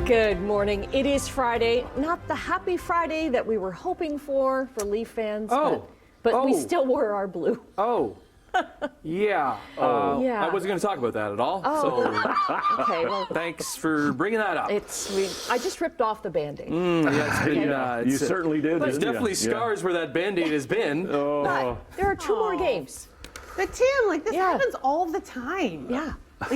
Good morning. It is Friday, not the happy Friday that we were hoping for Leaf fans, but we still wore our blue. Yeah. Yeah. I wasn't going to talk about that at all. Okay, well, Thanks for bringing that up. I just ripped off the Band-Aid. You certainly did. There's definitely scars where that Band-Aid has been. But there are two more games. But Tim, this happens all the time. Yeah.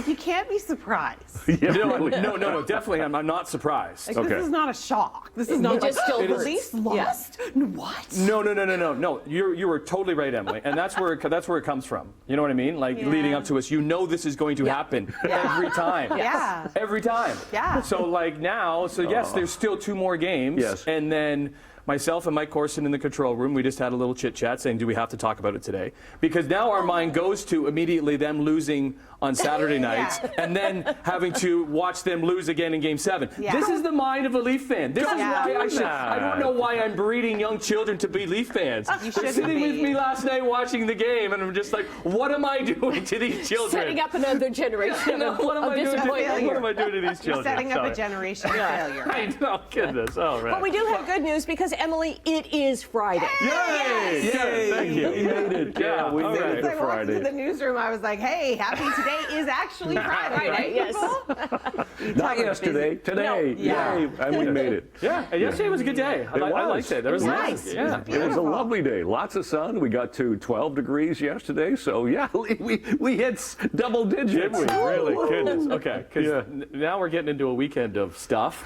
You can't be surprised. No, definitely. I'm not surprised. This is not a shock. This is not just still the hurts. Leafs lost. What? No. You were totally right, Emily, and that's where it comes from. You know what I mean? Leading up to us, this is going to happen every time. Yeah. Every time. Yeah. So now, yes, there's still two more games. Yes. And then myself and Mike Corson in the control room, we just had a little chit chat saying, do we have to talk about it today? Because now our mind goes to immediately them losing on Saturday nights and then having to watch them lose again in Game 7. Yeah. This is the mind of a Leaf fan. This is why I don't know why I'm breeding young children to be Leaf fans. They're sitting with me last night watching the game, and I'm just like, what am I doing to these children? Setting up another generation of disappointment. What am I doing to these children? You're setting up a generation of failure. I know, goodness. All right. But we do have good news because, Emily, it is Friday. Yay! Yay! Thank you. We made it. Yeah, we made it As to I walked into the Friday. newsroom, I was like, hey, happy today is actually Friday, right, Yes. people? Not yesterday, today. Yeah. Yay, and we made it. Yeah, and yesterday was a good day. I liked it. There was nice. Yeah. It was a lovely day. Lots of sun. We got to 12 degrees yesterday. So, yeah, we hit double digits. Did we? Really? Goodness. Okay. Because now we're getting into a weekend of stuff.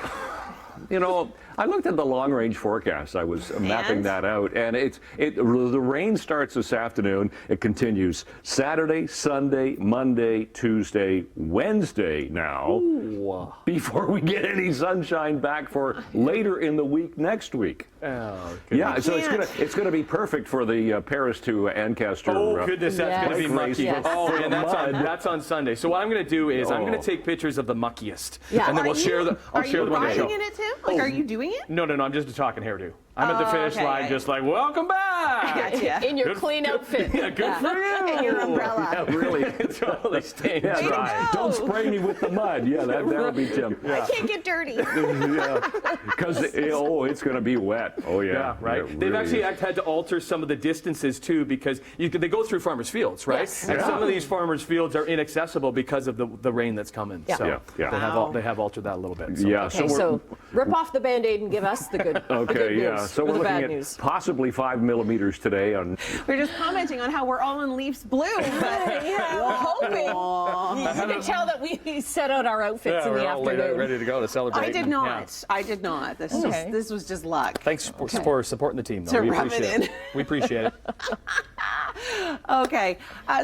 You know, I looked at the long-range forecast. I was mapping that out, and the rain starts this afternoon. It continues Saturday, Sunday, Monday, Tuesday, Wednesday now, before we get any sunshine back for later in the week next week. Oh, Yeah, so it's gonna be perfect for the Paris to Ancaster. Oh, goodness, that's going to be bike race. mucky. Yes. Oh, For and that's on Sunday. So what I'm going to do is I'm going to take pictures of the muckiest. Yeah. And then we'll share them on the Are you riding show. in it, Tim? Are you doing it? No, I'm just talking hairdo. I'm at the finish line okay. just like, welcome back! Gotcha. In your clean outfit. Yeah, good for you! And your umbrella. Yeah, really. Totally staying That's Way to right. go. Don't spray me with the mud. Yeah, that'll be Tim. I can't get dirty. Because it's going to be wet. Oh yeah. Yeah, right. It They've really actually is. had to alter some of the distances too because they go through farmers' fields, right? Yes. And some of these farmers' fields are inaccessible because of the rain that's coming. Yeah. So Yeah. they have altered that a little bit. So. Yeah. Okay, so rip off the Band-Aid and give us the good, the good Okay, yeah. news, So or we're the looking bad at news. possibly 5 millimeters today on. We're just commenting on how we're all in Leafs blue, but We're hoping. You can tell that we set out our outfits in the afternoon. ready to go to celebrate. I did not. I did not. This was just luck. Thanks for supporting the team, though. To We rub appreciate it in. it. We appreciate it. Okay,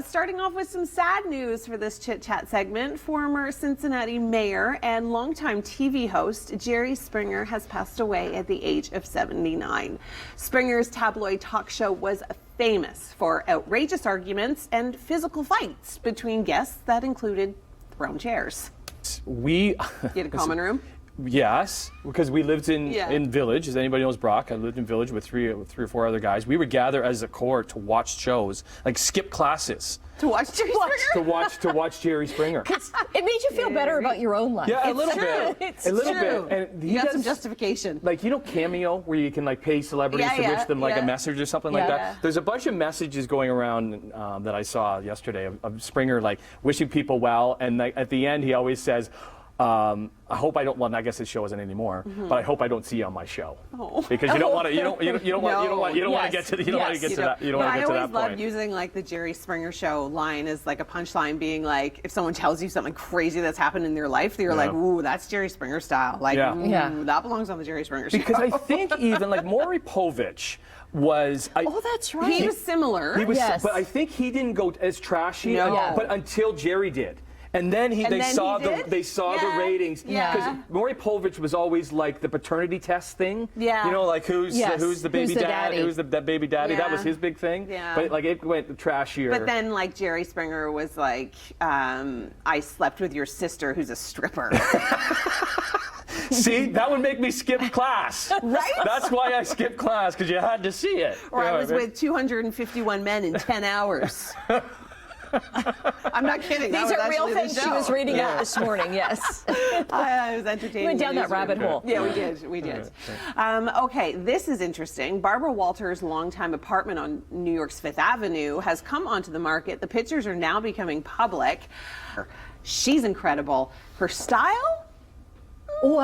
starting off with some sad news for this Chit Chat segment. Former Cincinnati mayor and longtime TV host Jerry Springer has passed away at the age of 79. Springer's tabloid talk show was famous for outrageous arguments and physical fights between guests that included thrown chairs. We You had a common room? Yes, because we lived in Village. As anybody knows, Brock, I lived in Village with three or four other guys. We would gather as a cohort to watch shows, like skip classes, To watch Jerry Springer? to watch Jerry Springer. It made you feel better about your own life. Yeah, a little true. bit. It's a little true. bit. And he You got does, some justification. like, Cameo, where you can pay celebrities to wish them a message or something like that. There's a bunch of messages going around that I saw yesterday of Springer wishing people well, and at the end he always says, I hope I don't. Well, I guess his show isn't anymore. But I hope I don't see you on my show because you don't want to. You don't want to get to. You don't want to get to that. You don't want to get to that point. I always love using the Jerry Springer show line as a punchline, being if someone tells you something crazy that's happened in their life, you're like, ooh, that's Jerry Springer style. That belongs on the Jerry Springer show. Because I think even Maury Povich was. That's right. He was similar. He was, Yes. but I think he didn't go as trashy. No. But until Jerry did. And then they saw the ratings. Yeah. Because Maury Povich was always the paternity test thing. Yeah. Who's the baby dad? Who's that baby daddy? Yeah. That was his big thing. Yeah. But it went trashier. But then Jerry Springer was I slept with your sister who's a stripper. See, that would make me skip class. Right? That's why I skipped class, because you had to see it. Or I was with 251 men in 10 hours. I'm not kidding. These are real things she was reading out this morning, yes. I was entertaining. Went down that rabbit hole. Yeah, we did. Okay, this is interesting. Barbara Walters' longtime apartment on New York's Fifth Avenue has come onto the market. The pictures are now becoming public. She's incredible. Her style? Oh,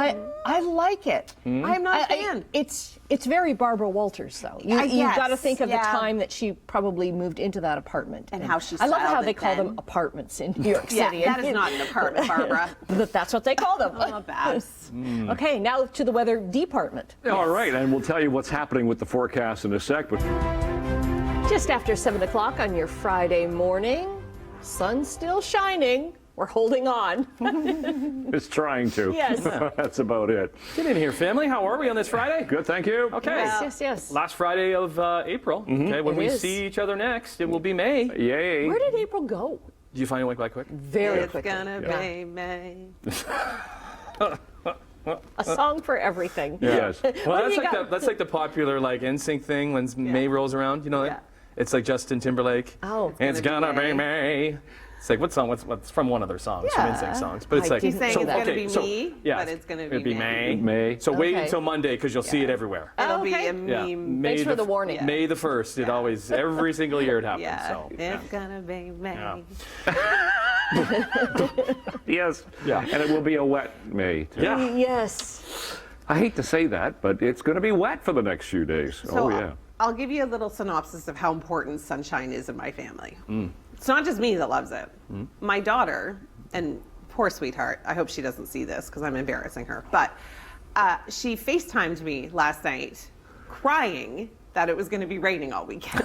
I like it. I'm not a fan. It's very Barbara Walters, though. You've got to think of the time that she probably moved into that apartment. And how she I love how styled they it call then. them apartments in New York City. Yeah, that is not an apartment, Barbara. But that's what they call them. Oh, Babs. Okay, now to the weather department. All right, and we'll tell you what's happening with the forecast in a sec. But Just after 7 o'clock on your Friday morning, sun's still shining. We're holding on. it's trying to. Yes. That's about it. Get in here, family. How are we on this Friday? Good, thank you. Okay. Yes. Last Friday of April. Okay, when It we is. see each other next, it will be May. Yay. Where did April go? Did you find it went by quick? Very It's quickly. gonna be May. A song for everything. Yes. Well, What do that's you like got? that's like the popular like NSYNC thing when May rolls around. You know that? It's like Justin Timberlake. Oh. It's gonna be May. It's like what song? What's from one of their songs, Yeah. from NSYNC songs. But it's I like didn't He's saying know it's that. gonna be me, yeah, but it's gonna it'd be be May. May. So wait Okay. until Monday because you'll see it everywhere. It'll be okay. a Yeah. meme. May Thanks for the warning. Yeah. May the 1st. It always every single year it happens. Yeah, So it's gonna be May. Yeah. Yes. Yeah. And it will be a wet May, too. Yeah. Yes. I hate to say that, but it's going to be wet for the next few days. So oh, yeah. I'll give you a little synopsis of how important sunshine is in my family. It's not just me that loves it. My daughter, and poor sweetheart, I hope she doesn't see this because I'm embarrassing her, but she FaceTimed me last night crying that it was going to be raining all weekend.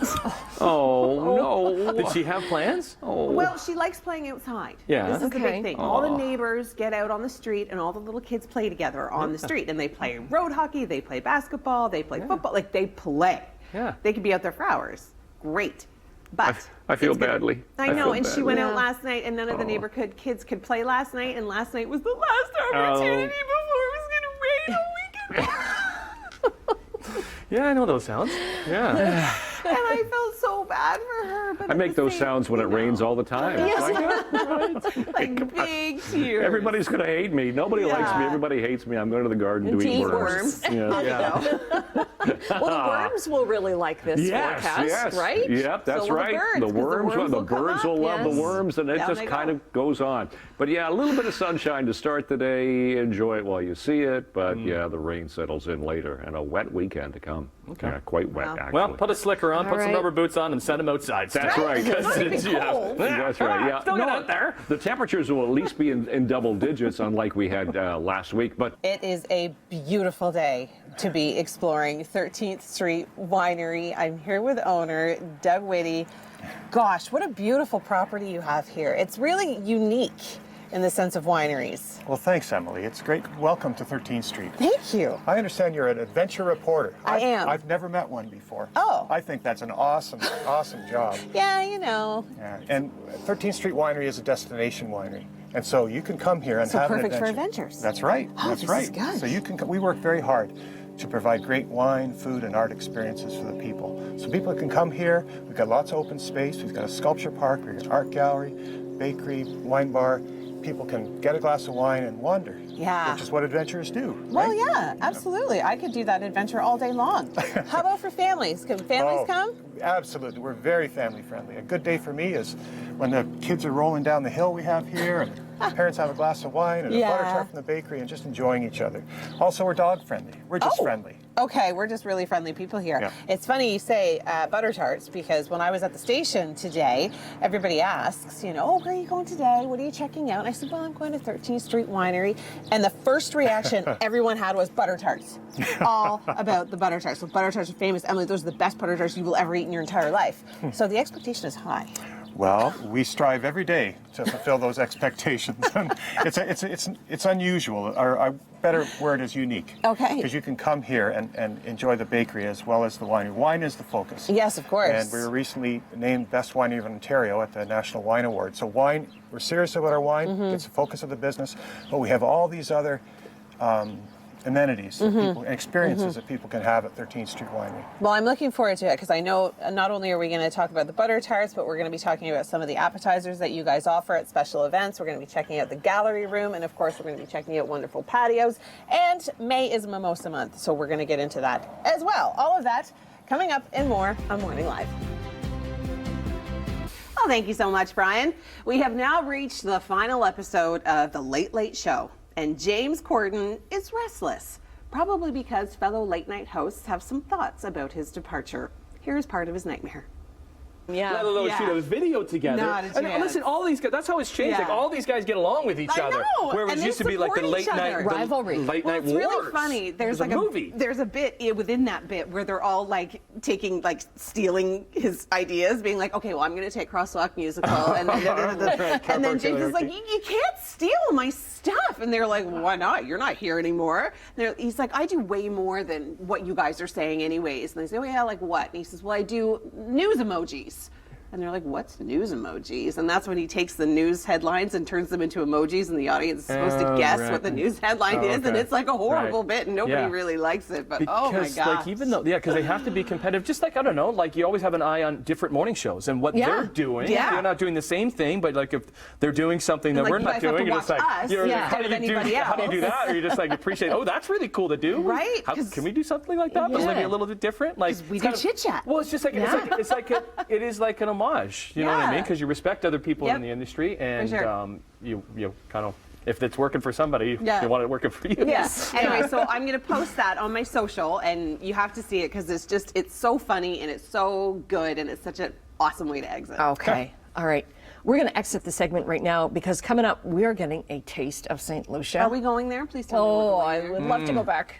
Oh, no. Did she have plans? Well, she likes playing outside. Yeah. This is the Okay. big thing. All the neighbors get out on the street and all the little kids play together on the street. And they play road hockey, they play basketball, they play football. Like, they play. Yeah. They could be out there for hours. Great. But I feel it's gonna- badly. I I know, feel and she badly. went out Yeah. last night and none of the neighborhood kids could play last night. And last night was the last opportunity before it was going to rain all weekend. Yeah, I know those sounds. Yeah. And I felt so bad for her. But I at make the those same- sounds when it rains all the time. like big tears. Everybody's going to hate me. Nobody likes me. Yeah. Everybody hates me. I'm going to the garden And to to eat eat worms. worms. Yeah. Yeah. Well, the worms will really like this forecast, yes. right? Yep, that's So will the right. birds, 'cause the worms worms will come will up, love yes. the worms, and it Down just they kind go. of goes on. But yeah, a little bit of sunshine to start the day. Enjoy it while you see it. But yeah, the rain settles in later, and a wet weekend to come. Okay. Yeah, quite wet, actually. Well, put a slicker on, put some right. rubber boots on, and send them outside. That's right. Because it's, That's right. Yeah. Still get out there. The temperatures will at least be in double digits, unlike we had last week. But It is a beautiful day to be exploring 13th Street Winery. I'm here with owner Doug Whitty. Gosh, what a beautiful property you have here. It's really unique in the sense of wineries. Well, thanks, Emily. It's great. Welcome to 13th Street. Thank you. I understand you're an adventure reporter. I am. I've never met one before. Oh. I think that's an awesome job. Yeah, you know. Yeah. And 13th Street Winery is a destination winery. And so you can come here and So have an perfect for adventure. adventures. That's right. Oh, That's this right. is good. So you can. We work very hard to provide great wine, food, and art experiences for the people. So people can come here. We've got lots of open space. We've got a sculpture park. We've got an art gallery, bakery, wine bar. People can get a glass of wine and wander. Yeah. Which is what adventurers do. Well, right? yeah, absolutely. I could do that adventure all day long. How about for families? Can families Oh, come? Absolutely. We're very family friendly. A good day for me is when the kids are rolling down the hill we have here and parents have a glass of wine and a butter Yeah. tart from the bakery and just enjoying each other. Also, we're dog friendly. We're just friendly. Okay, we're just really friendly people here. Yeah. It's funny you say butter tarts because when I was at the station today, everybody asks, oh, where are you going today? What are you checking out? And I said, well, I'm going to 13th Street Winery. And the first reaction everyone had was butter tarts. All about the butter tarts. So butter tarts are famous. Emily, those are the best butter tarts you will ever eat in your entire life. So the expectation is high. Well, we strive every day to fulfill those expectations. It's unusual. Our better word is unique. Okay. Because you can come here and enjoy the bakery as well as the winery. Wine is the focus. Yes, of course. And we were recently named Best Winery of Ontario at the National Wine Award. So wine, we're serious about our wine. It's the focus of the business. But we have all these other amenities that people, and experiences that people can have at 13th Street Winery. Well, I'm looking forward to it because I know not only are we going to talk about the butter tarts, but we're going to be talking about some of the appetizers that you guys offer at special events. We're going to be checking out the gallery room, and of course, we're going to be checking out wonderful patios. And May is Mimosa Month, so we're going to get into that as well. All of that coming up and more on Morning Live. Well, thank you so much, Brian. We have now reached the final episode of The Late Late Show, and James Corden is restless, probably because fellow late night hosts have some thoughts about his departure. Here's part of his nightmare. Yeah. Let alone shoot a video together. Not a And chance. listen, all these guys, that's how it's changed. Yeah. Like, all these guys get along with each I other. know, Where it and they used to be like the support late each other. night Rivalry. late Well, night it's wars. really funny. There's There's like a movie. There's a bit within that bit where they're all like taking, like stealing his ideas, being like, okay, well, I'm going to take Crosswalk Musical, and then, and then James is like, you can't steal my stuff, and they're like, well, why not? You're not here anymore. He's like, I do way more than what you guys are saying, anyways. And they say, oh yeah, like what? And he says, well, I do news emojis. And they're like, what's news emojis? And that's when he takes the news headlines and turns them into emojis, and the audience is supposed to guess what the news headline is, and okay. it's like a horrible bit, and nobody Yeah. really likes it. But Because, oh my god! like, even though, because they have to be competitive. Just like, I don't know, like you always have an eye on different morning shows and what Yeah. they're doing. Yeah. They're not doing the same thing, but like if they're doing something that like, we're you not guys have doing, to you're just watch like, us you're Yeah. like, how do you do? Anybody How do you do else. that? Or you just like appreciate? Oh, that's really cool to do. Right? How, 'Cause- can we do something like that, but maybe Yeah. a little bit different? Like we it's do kind of- chit-chat. Well, it's just like it is like an homage. You know what I Yeah. mean? Because you respect other people Yep. in the industry, and sure. you kind of, if it's working for somebody, Yeah. you want it working for you. Yes. Anyway, so I'm going to post that on my social, and you have to see it because it's so funny and it's so good, and it's such an awesome way to exit. Okay. All right. We're going to exit the segment right now because coming up, we are getting a taste of St. Lucia. Are we going there? Please tell me. Oh, we're I going there. would love to go back.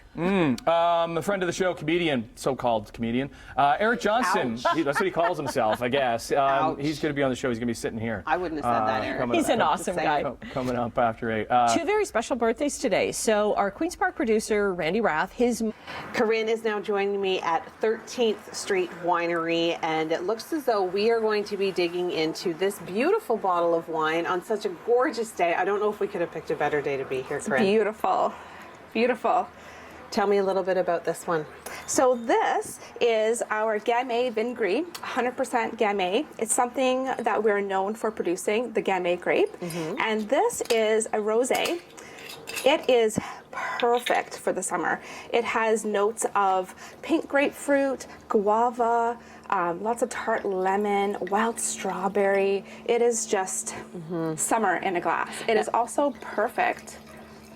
A friend of the show, comedian, so-called comedian, Eric Johnson. That's what he calls himself, I guess. Ouch. He's going to be on the show. He's going to be sitting here. I wouldn't have said that, Eric. coming He's an up- awesome guy. Coming up after 8. Two very special birthdays today. So our Queen's Park producer, Randy Rath, his Corinne is now joining me at 13th Street Winery, and it looks as though we are going to be digging into this beautiful bottle of wine on such a gorgeous day. I don't know if we could have picked a better day to be here, Corinne. Beautiful, beautiful. Tell me a little bit about this one. So this is our Gamay Vin Gris, 100% Gamay. It's something that we're known for producing, the Gamay grape. And this is a rosé. It is perfect for the summer. It has notes of pink grapefruit, guava, lots of tart lemon, wild strawberry. It is just summer in a glass. It is also perfect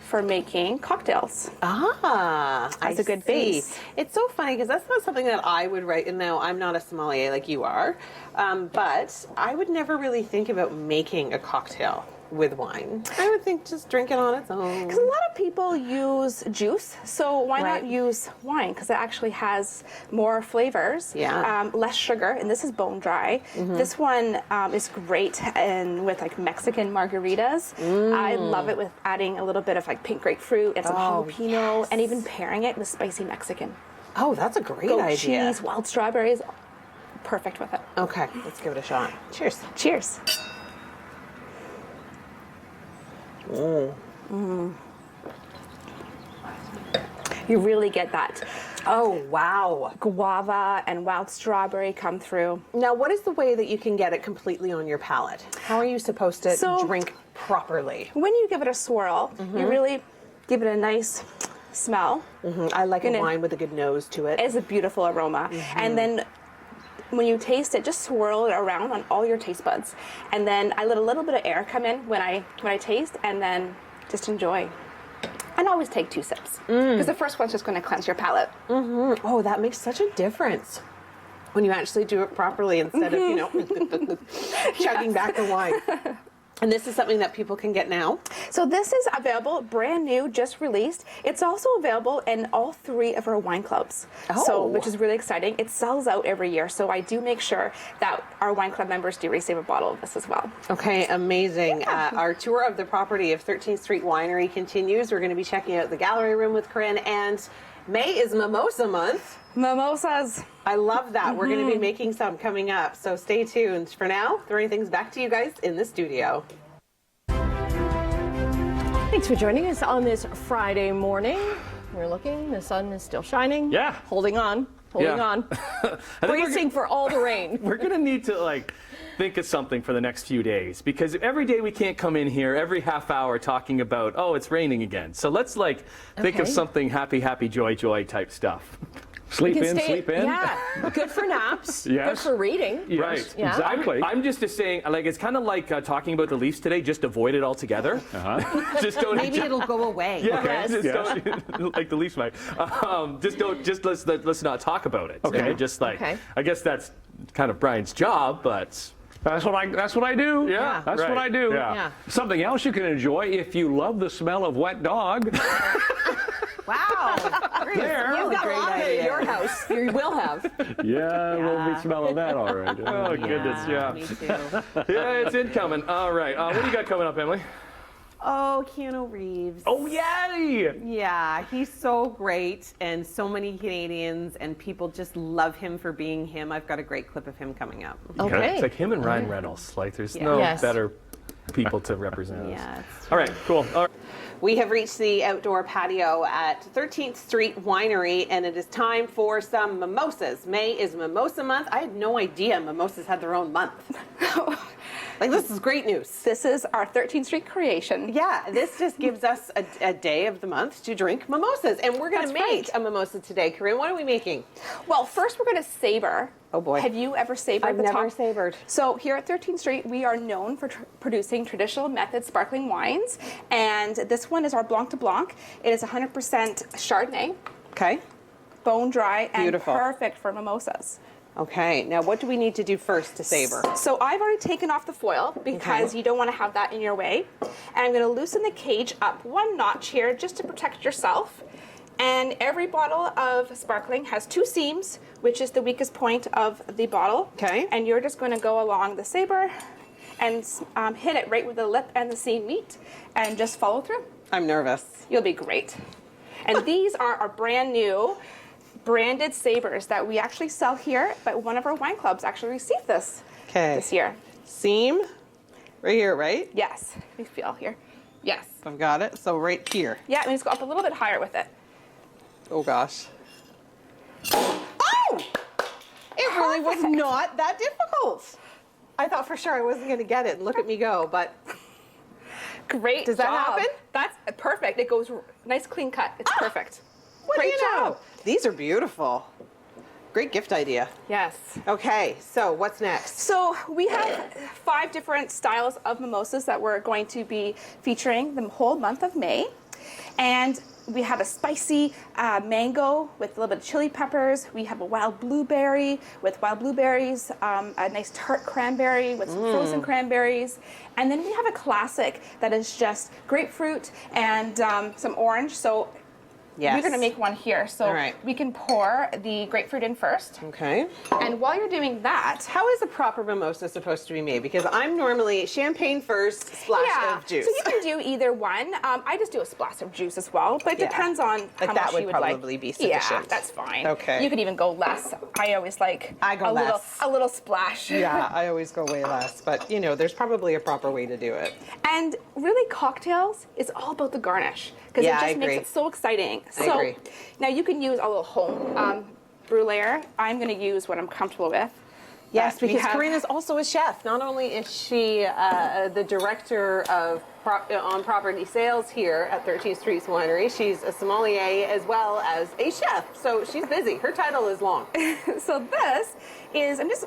for making cocktails. Ah, As a good see. base. It's so funny because that's not something that I would write. And no, I'm not a sommelier like you are, but I would never really think about making a cocktail with wine. I would think just drink it on its own. Because a lot of people use juice, so why Right. not use wine? Because it actually has more flavors, Yeah. less sugar, and this is bone dry. This one is great and with like Mexican margaritas. I love it with adding a little bit of like pink grapefruit and some jalapeno, and even pairing it with spicy Mexican. Oh, that's a great Goat idea. cheese, wild strawberries, perfect with it. Okay, let's give it a shot. Cheers. Cheers. You really get that Oh, wow. guava and wild strawberry come through. Now, what is the way that you can get it completely on your palate? How are you supposed to So- drink properly? When you give it a swirl, you really give it a nice smell. I like a Gonna- wine with a good nose to it. It's a beautiful aroma. And then when you taste it, just swirl it around on all your taste buds. And then I let a little bit of air come in when I taste, and then just enjoy. And always take 2 sips, because the first one's just going to cleanse your palate. Oh, that makes such a difference when you actually do it properly instead of, chugging back the wine. And this is something that people can get now. So this is available, brand new, just released. It's also available in all 3 of our wine clubs, Oh. which is really exciting. It sells out every year, so I do make sure that our wine club members do receive a bottle of this as well. Okay, amazing. Our tour of the property of 13th Street Winery continues. We're going to be checking out the gallery room with Corinne, and May is Mimosa Month. Mimosas. I love that. We're going to be making some coming up, so stay tuned. For now, throwing things back to you guys in the studio. Thanks for joining us on this Friday morning. We're looking, the sun is still shining. Yeah. Holding on, holding on. Bracing for all the rain. We're going to need to like think of something for the next few days, because every day we can't come in here every half hour talking about, oh, it's raining again. So let's like think of something happy, happy, joy, joy type stuff. Sleep in, sleep in. Yeah, good for naps. Yes. Good for reading. Yes, Right. Yeah. exactly. I'm just saying, like, it's kind of like talking about the Leafs today. Just avoid it altogether. Just don't. Maybe it'll go away. Yeah, Yes. just don't, like the Leafs might. Let's not talk about it. Okay. Just like, Okay. I guess that's kind of Brian's job, but. That's what I do. Yeah, That's right. what I do. Yeah. Something else you can enjoy if you love the smell of wet dog. Wow. There. You've got a lot of it at your house. You will have. Yeah, we'll be smelling that all right. Oh goodness, yeah. Me too. Yeah, it's incoming. All right. What do you got coming up, Emily? Oh, Keanu Reeves. Oh yeah. Yeah, he's so great, and so many Canadians and people just love him for being him. I've got a great clip of him coming up. Okay. It's like him and Ryan Reynolds. Like, there's no Yes. better people to represent us. Yeah. All right. Cool. All right. We have reached the outdoor patio at 13th Street Winery, and it is time for some mimosas. May is Mimosa Month. I had no idea mimosas had their own month. Like, this is great news. This is our 13th Street creation. Yeah, this just gives us a day of the month to drink mimosas. And we're going to That's make right. a mimosa today. Corinne, what are we making? Well, first we're going to saber. Oh, boy. Have you ever sabered I've the never top? sabered. So here at 13th Street, we are known for producing traditional method sparkling wines. And this one is our Blanc de Blanc. It is 100% Chardonnay, Okay. bone dry, and Beautiful. perfect for mimosas. Okay, now what do we need to do first to saber? So I've already taken off the foil because you don't want to have that in your way. And I'm going to loosen the cage up one notch here just to protect yourself. And every bottle of sparkling has 2 seams, which is the weakest point of the bottle. Okay. And you're just going to go along the saber and hit it right where the lip and the seam meet and just follow through. I'm nervous. You'll be great. And these are our brand new branded sabers that we actually sell here, but one of our wine clubs actually received this this year. Seam, right here, right? Yes. Let me feel here. Yes. I've got it. So right here. Yeah, and just go up a little bit higher with it. Oh gosh. Oh! It really was not that difficult. I thought for sure I wasn't going to get it, and look at me go, but Great Does that job. happen? That's perfect. It goes nice clean cut. It's perfect. what do Great you know? job. These are beautiful. Great gift idea. Yes. Okay, so what's next? So we have 5 different styles of mimosas that we're going to be featuring the whole month of May. And we have a spicy mango with a little bit of chili peppers. We have a wild blueberry with wild blueberries, a nice tart cranberry with some frozen cranberries. And then we have a classic that is just grapefruit and some orange. So Yes. we're going to make one here. So All right. we can pour the grapefruit in first. Okay. And while you're doing that, How is a proper mimosa supposed to be made? Because I'm normally champagne first, splash of juice. So you can do either one. I just do a splash of juice as well, but it Yeah. depends on how Like, much that would you would like. probably be sufficient. Yeah, that's fine. Okay. You could even go less. I always like I go a little less. a little splash. Yeah, I always go way less, but you know, there's probably a proper way to do it. And really, cocktails is all about the garnish because Yeah, it I just makes agree. it so exciting. I So agree. now you can use a little home brulee. I'm going to use what I'm comfortable with. Yes, But we because have- Corinne is also a chef. Not only is she the director of on property sales here at 13th Street Winery, she's a sommelier as well as a chef. So she's busy. Her title is long. So this is, I'm just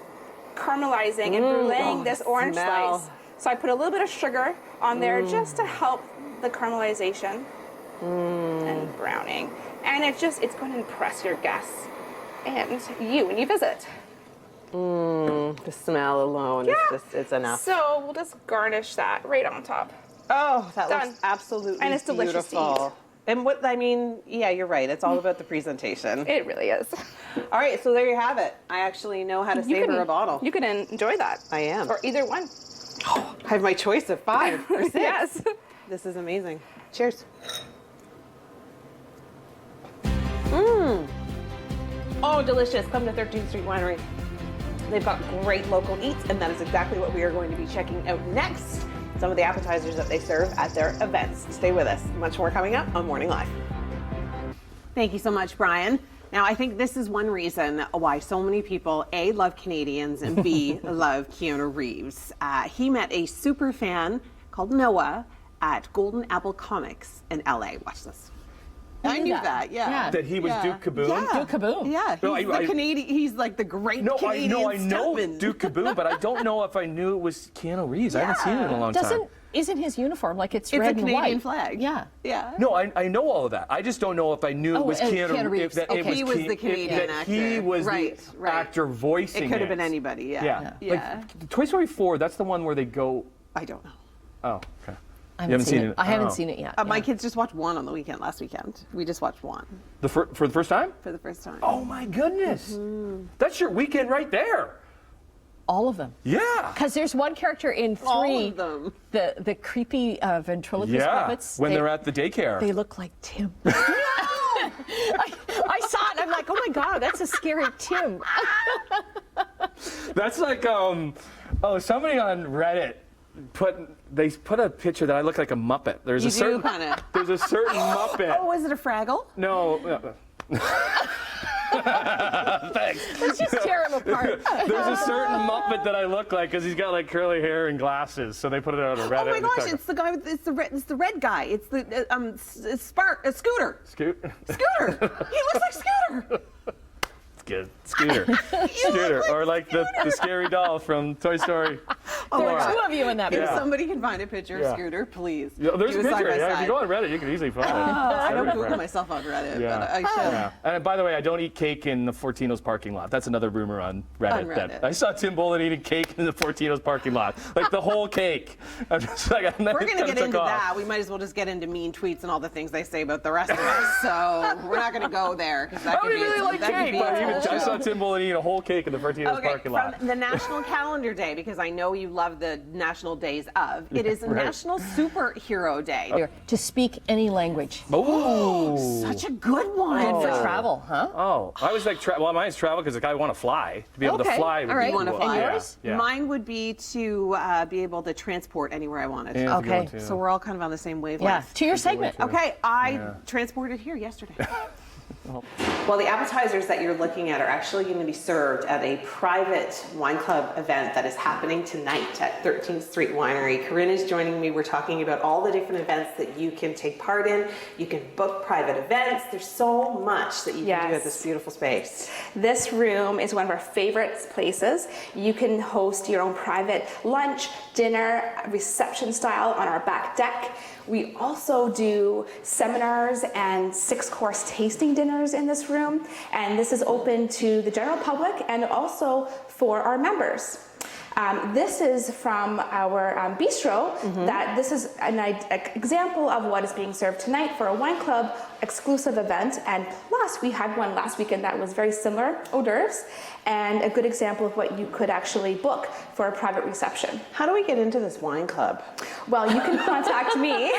caramelizing and bruleeing this orange smell. slice. So I put a little bit of sugar on there just to help the caramelization and browning. And it's going to impress your guests and you when you visit. The smell alone is just, it's enough. So we'll just garnish that right on top. Oh, that Done. looks absolutely And it's delicious to beautiful. eat. And what, I mean, yeah, you're right. It's all about the presentation. It really is. All right, so there you have it. I actually know how to savor a bottle. You can enjoy that. I am. Or either one. I have my choice of 5 or 6. Yes. This is amazing. Cheers. Oh, delicious. Come to 13th Street Winery. They've got great local eats, and that is exactly what we are going to be checking out next. some of the appetizers that they serve at their events. Stay with us. Much more coming up on Morning Live. Thank you so much, Brian. Now, I think this is one reason why so many people, A, love Canadians, and B, love Keanu Reeves. He met a super fan called Noah at Golden Apple Comics in LA. Watch this. I knew that, yeah. That he was Duke Caboon? Yeah. Duke Caboon. Yeah, he's Canadian. He's like the great Canadian I know stuntman. Duke Caboon, but I don't know if I knew it was Keanu Reeves. I haven't seen it in a long time. Isn't his uniform like it's It's red a and Canadian white? flag. Yeah. Yeah. No, I know all of that. I just don't know if I knew it was Keanu Reeves. That it was He was the Canadian that he actor. was Right. the actor voicing it. It could have been anybody, yeah. Like Toy Story 4, that's the one where they go. I don't know. Oh, okay. I haven't seen it. I haven't seen it yet. My kids just watched one on the weekend last weekend. We just watched one For the first time? for the first time. Oh my goodness. That's your weekend right there. All of them. Yeah. Because there's one character in 3, All of them. the creepy ventriloquist puppets. When they're at the daycare. They look like Tim. I saw it and I'm like, oh my God, that's a scary Tim. That's like somebody on Reddit put a picture that I look like a Muppet. There's You a certain do kinda. There's a certain Muppet. Oh, was it a Fraggle? No. Thanks. Let's just tear him apart. There's a certain Muppet that I look like because he's got like curly hair and glasses. So they put it on a Reddit. Oh my gosh, it's the guy with it's the red guy. It's the Scooter. Scooter. Scooter. He looks like Scooter. Good. Scooter. Scooter. Or like the scary doll from Toy Story. There are 2 of you in that If movie. somebody can find a picture of Scooter, please. Yeah, there's do a picture. side by Yeah, if side. you go on Reddit, you can easily find it. I don't Everywhere. Google myself on Reddit, Yeah. but I should. Yeah. And by the way, I don't eat cake in the Fortino's parking lot. That's another rumor on Reddit. On Reddit. That I saw Tim Bolin eating cake in the Fortino's parking lot, like the whole cake. I'm just like, We're going to get into that. We might as well just get into mean tweets and all the things they say about the rest of us. So we're not going to go there. That I could don't be really like that could cake, be but its whole I saw show. Tim Bolin eating a whole cake in the Fortino's parking lot. From the National Calendar Day, because I know you love the national days of, it is National Superhero Day. To speak any language. Oh. Such a good one. Good for travel, huh? Oh, I was like, well, mine's travel because I want to fly. To be able to Okay. fly would All be right. You want to cool. fly? Yeah. yours? Yeah. Mine would be to be able to transport anywhere I wanted. Yeah, Okay. to go to. So we're all kind of on the same wavelength. Yeah. To your segment. Okay, I transported here yesterday. Well, the appetizers that you're looking at are actually going to be served at a private wine club event that is happening tonight at 13th Street Winery. Corinne is joining me. We're talking about all the different events that you can take part in. You can book private events. There's so much that you can do at this beautiful space. This room is one of our favorite places. You can host your own private lunch, dinner, reception style on our back deck. We also do seminars and 6-course tasting dinners in this room. And this is open to the general public and also for our members. This is from our bistro. That this is an example of what is being served tonight for a wine club exclusive event. And plus, we had one last weekend that was very similar, hors d'oeuvres, and a good example of what you could actually book for a private reception. How do we get into this wine club? Well, you can contact me.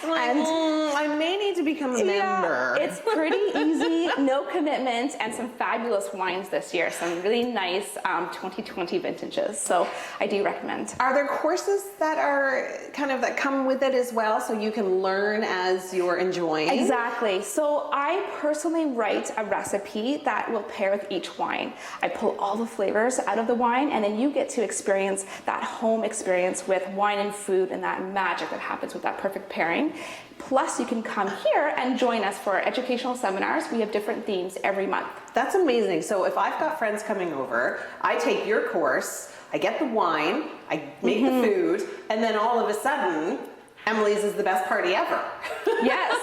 I may need to become a member. It's pretty easy, no commitment, and some fabulous wines this year. Some really nice 2020 vintages. So I do recommend. Are there courses that are that come with it as well, so you can learn as you're enjoying? Exactly. So I personally write a recipe that will pair with each wine. I pull all the flavors out of the wine, and then you get to experience that home experience with wine and food and that magic that happens with that perfect pairing. Plus, you can come here and join us for educational seminars. We have different themes every month. That's amazing. So if I've got friends coming over, I take your course, I get the wine, I make the food, and then all of a sudden, Emily's is the best party ever. Yes.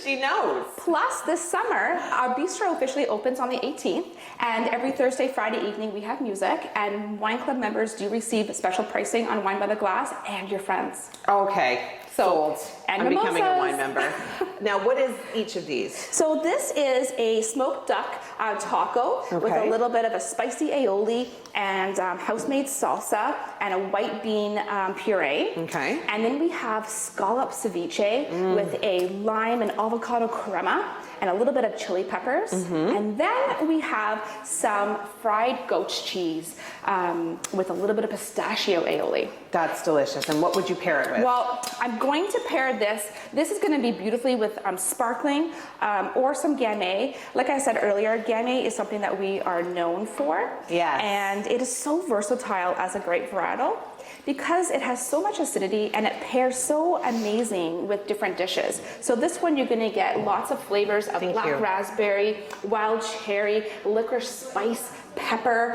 She knows. Plus, this summer, our bistro officially opens on the 18th, and every Thursday, Friday evening, we have music, and wine club members do receive special pricing on wine by the glass and your friends. Okay, Sold. And I'm becoming a wine mimosas. member. Now, what is each of these? So this is a smoked duck taco with a Okay. little bit of a spicy aioli and house-made salsa and a white bean puree. Okay. And then we have scallop ceviche with a lime and avocado crema and a little bit of chili peppers. And then we have some fried goat's cheese with a little bit of pistachio aioli. That's delicious. And what would you pair it with? Well, I'm going to pair this. This is going to be beautifully with sparkling or some gamay. Like I said earlier, gamay is something that we are known for. Yes. And it is so versatile as a grape varietal because it has so much acidity and it pairs so amazing with different dishes. So this one you're going to get lots of flavors of black raspberry, wild cherry, licorice spice, pepper,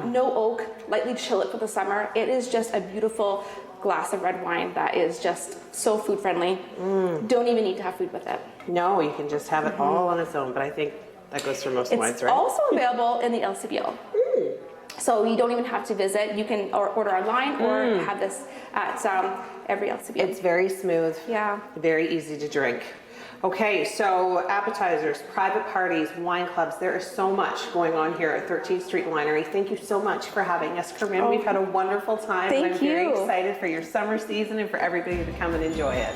no oak, lightly chill it for the summer. It is just a beautiful glass of red wine that is just so food friendly. Don't even need to have food with it. No, you can just have it all on its own, but I think that goes for most wines, It's right? also available in the LCBO. So you don't even have to visit. You can order online or have this at every LCBO. It's very smooth. Yeah. Very easy to drink. Okay, so appetizers, private parties, wine clubs, there is so much going on here at 13th Street Winery. Thank you so much for having us, Corinne. We've had a wonderful time. Thank and I'm very you. excited for your summer season and for everybody to come and enjoy it.